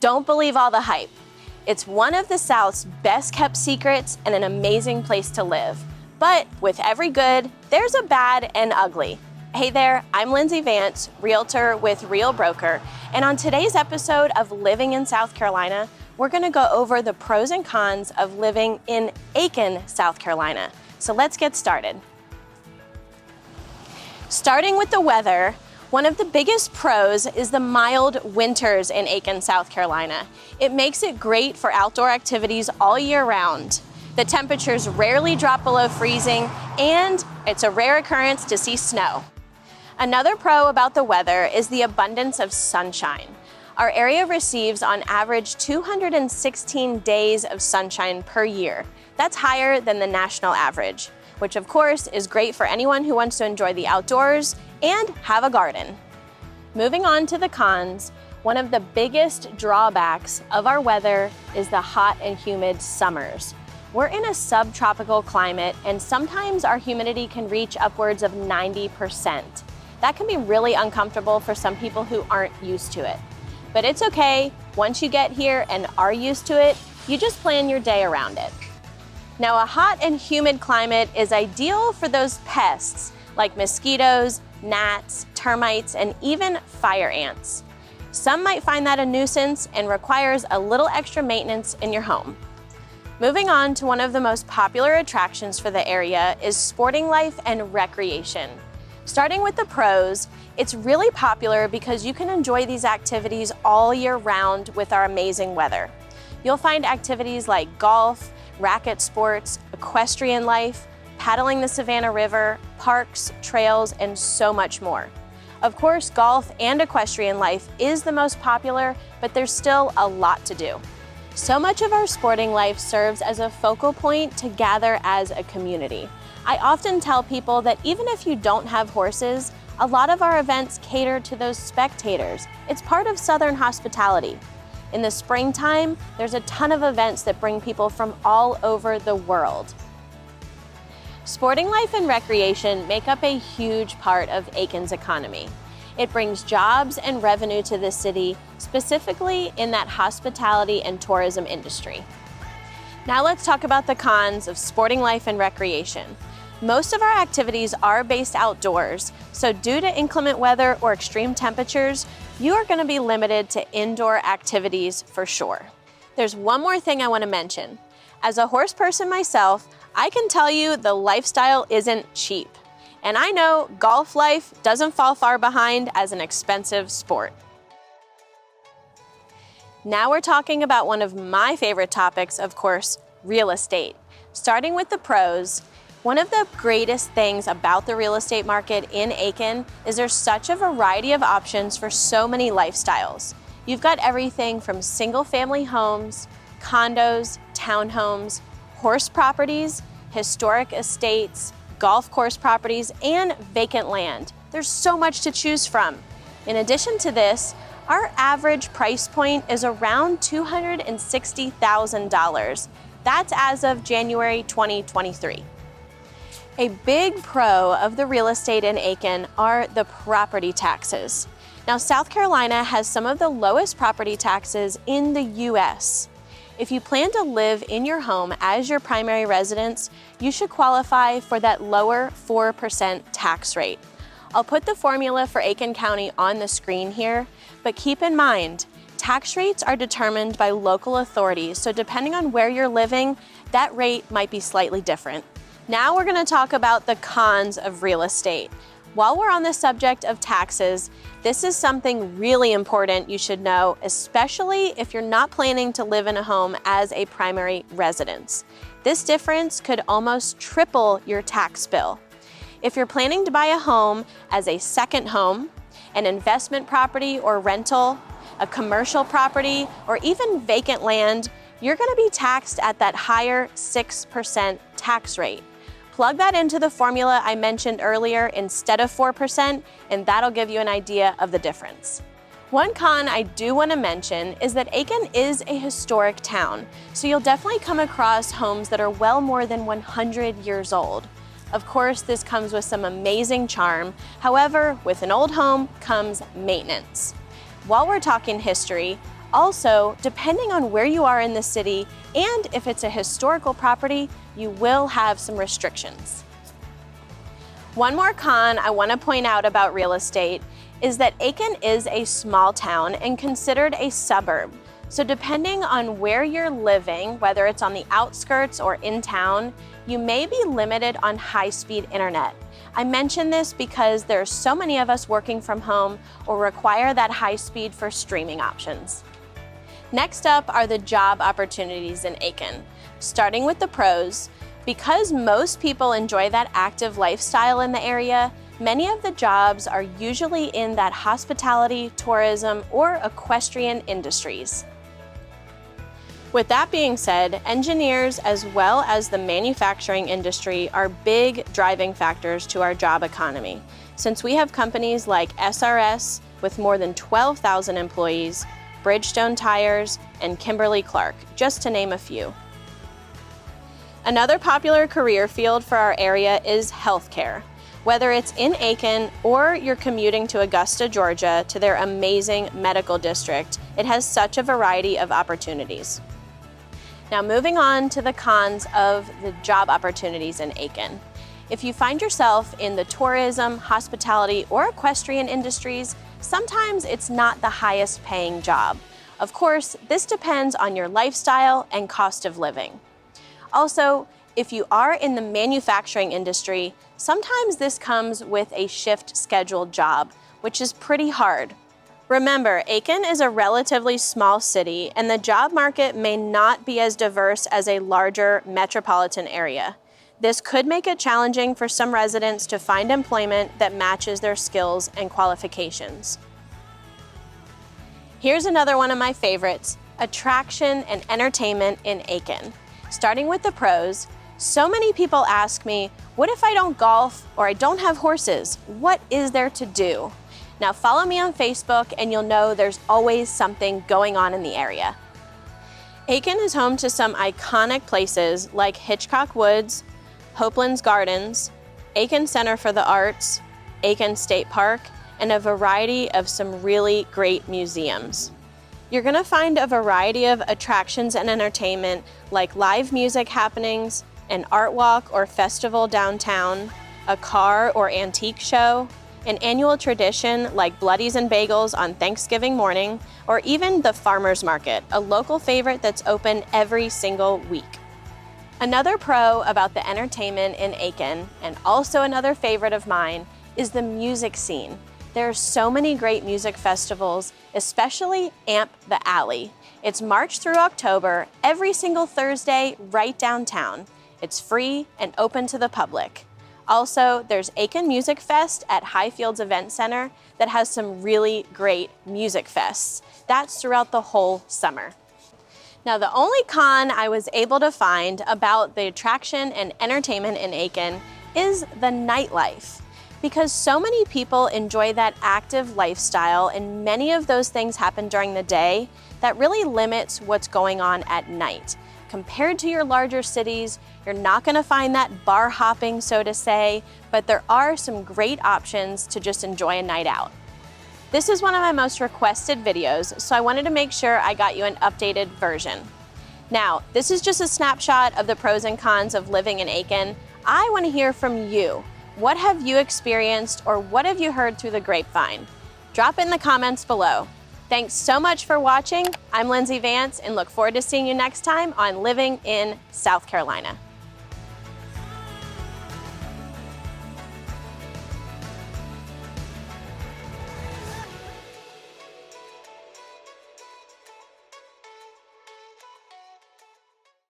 Don't believe all the hype. It's one of the South's best kept secrets and an amazing place to live. But with every good, there's a bad and ugly. Hey there, I'm Lindsey Vance, realtor with Real Broker, and on today's episode of Living in South Carolina, we're gonna go over the pros and cons of living in Aiken, South Carolina. So let's get started. Starting with the weather, one of the biggest pros is the mild winters in Aiken, South Carolina. It makes it great for outdoor activities all year round. The temperatures rarely drop below freezing, and it's a rare occurrence to see snow. Another pro about the weather is the abundance of sunshine. Our area receives on average 216 days of sunshine per year. That's higher than the national average, which of course is great for anyone who wants to enjoy the outdoors and have a garden. Moving on to the cons, one of the biggest drawbacks of our weather is the hot and humid summers. We're in a subtropical climate, and sometimes our humidity can reach upwards of 90%. That can be really uncomfortable for some people who aren't used to it. But it's okay, once you get here and are used to it, you just plan your day around it. Now, a hot and humid climate is ideal for those pests like mosquitoes, gnats, termites, and even fire ants. Some might find that a nuisance and requires a little extra maintenance in your home. Moving on to one of the most popular attractions for the area is sporting life and recreation. Starting with the pros, it's really popular because you can enjoy these activities all year round with our amazing weather. You'll find activities like golf, racket sports, equestrian life, paddling the Savannah River, parks, trails, and so much more. Of course, golf and equestrian life is the most popular, but there's still a lot to do. So much of our sporting life serves as a focal point to gather as a community. I often tell people that even if you don't have horses, a lot of our events cater to those spectators. It's part of Southern hospitality. In the springtime, there's a ton of events that bring people from all over the world. Sporting life and recreation make up a huge part of Aiken's economy. It brings jobs and revenue to the city, specifically in that hospitality and tourism industry. Now let's talk about the cons of sporting life and recreation. Most of our activities are based outdoors, so due to inclement weather or extreme temperatures, you are going to be limited to indoor activities for sure. There's one more thing I want to mention. As a horse person myself, I can tell you the lifestyle isn't cheap. And I know golf life doesn't fall far behind as an expensive sport. Now we're talking about one of my favorite topics, of course, real estate. Starting with the pros, one of the greatest things about the real estate market in Aiken is there's such a variety of options for so many lifestyles. You've got everything from single-family homes, condos, townhomes, horse properties, historic estates, golf course properties, and vacant land. There's so much to choose from. In addition to this, our average price point is around $260,000. That's as of January 2023. A big pro of the real estate in Aiken are the property taxes. Now, South Carolina has some of the lowest property taxes in the US. If you plan to live in your home as your primary residence, you should qualify for that lower 4% tax rate. I'll put the formula for Aiken County on the screen here, but keep in mind, tax rates are determined by local authorities, so depending on where you're living, that rate might be slightly different. Now we're going to talk about the cons of real estate. While we're on the subject of taxes, this is something really important you should know, especially if you're not planning to live in a home as a primary residence. This difference could almost triple your tax bill. If you're planning to buy a home as a second home, an investment property or rental, a commercial property, or even vacant land, you're going to be taxed at that higher 6% tax rate. Plug that into the formula I mentioned earlier instead of 4%, and that'll give you an idea of the difference. One con I do want to mention is that Aiken is a historic town, so you'll definitely come across homes that are well more than 100 years old. Of course, this comes with some amazing charm. However, with an old home comes maintenance. While we're talking history, Also, depending on where you are in the city and if it's a historical property, you will have some restrictions. One more con I want to point out about real estate is that Aiken is a small town and considered a suburb. So depending on where you're living, whether it's on the outskirts or in town, you may be limited on high-speed internet. I mention this because there are so many of us working from home or require that high speed for streaming options. Next up are the job opportunities in Aiken. Starting with the pros, because most people enjoy that active lifestyle in the area, many of the jobs are usually in that hospitality, tourism, or equestrian industries. With that being said, engineers as well as the manufacturing industry are big driving factors to our job economy, since we have companies like SRS with more than 12,000 employees, Bridgestone Tires, and Kimberly-Clark, just to name a few. Another popular career field for our area is healthcare. Whether it's in Aiken or you're commuting to Augusta, Georgia to their amazing medical district, it has such a variety of opportunities. Now moving on to the cons of the job opportunities in Aiken. If you find yourself in the tourism, hospitality, or equestrian industries, sometimes it's not the highest paying job. Of course, this depends on your lifestyle and cost of living. Also, if you are in the manufacturing industry, sometimes this comes with a shift scheduled job, which is pretty hard. Remember, Aiken is a relatively small city, and the job market may not be as diverse as a larger metropolitan area. This could make it challenging for some residents to find employment that matches their skills and qualifications. Here's another one of my favorites, attraction and entertainment in Aiken. Starting with the pros, so many people ask me, what if I don't golf or I don't have horses? What is there to do? Now follow me on Facebook and you'll know there's always something going on in the area. Aiken is home to some iconic places like Hitchcock Woods, Hopeland's Gardens, Aiken Center for the Arts, Aiken State Park, and a variety of some really great museums. You're going to find a variety of attractions and entertainment like live music happenings, an art walk or festival downtown, a car or antique show, an annual tradition like Bloodies and Bagels on Thanksgiving morning, or even the Farmers Market, a local favorite that's open every single week. Another pro about the entertainment in Aiken, and also another favorite of mine, is the music scene. There are so many great music festivals, especially Amp the Alley. It's March through October, every single Thursday, right downtown. It's free and open to the public. Also, there's Aiken Music Fest at Highfields Event Center that has some really great music fests. That's throughout the whole summer. Now, the only con I was able to find about the attraction and entertainment in Aiken is the nightlife. Because so many people enjoy that active lifestyle and many of those things happen during the day, that really limits what's going on at night. Compared to your larger cities, you're not going to find that bar hopping, so to say, but there are some great options to just enjoy a night out. This is one of my most requested videos, so I wanted to make sure I got you an updated version. Now, this is just a snapshot of the pros and cons of living in Aiken. I want to hear from you. What have you experienced or what have you heard through the grapevine? Drop in the comments below. Thanks so much for watching. I'm Lindsey Vance and look forward to seeing you next time on Living in South Carolina.